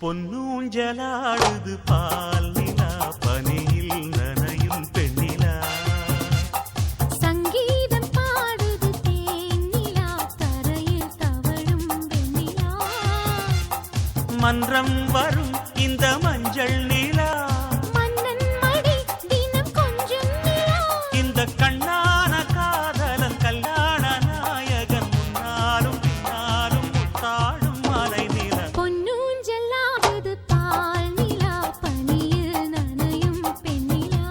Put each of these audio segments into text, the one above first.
பொன்னூஞ்சலாடுது பால் நிலா பனியில் நனையும் பெண்ணிலா சங்கீதம் பாடுது தேனிலா தரையில் தவழும் வெண்ணிலா மன்றம் வரும் இந்த மஞ்சள் நிலா மன்னன் மடி தினம் கொஞ்சம் நிலா இந்த கண்ணான காதலன் கல்யாண நாயகன் முன்னாலும் பின்னாலும் முத்தாடும் மலை நிலா பொன்னூஞ்சலாடுது பால் நிலா பனியில் நனையும் பெண்ணிலா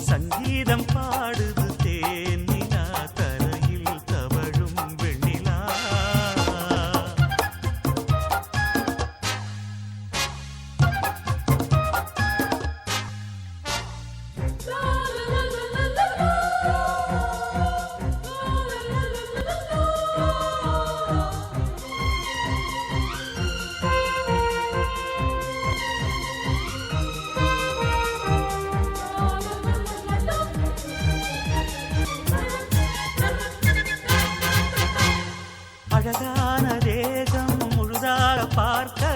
சங்கீதம் பாடுது தேன் நிலா தரையில் தவழும் வெண்ணிலா அழகான தேகம் முழுதாக பார்க்க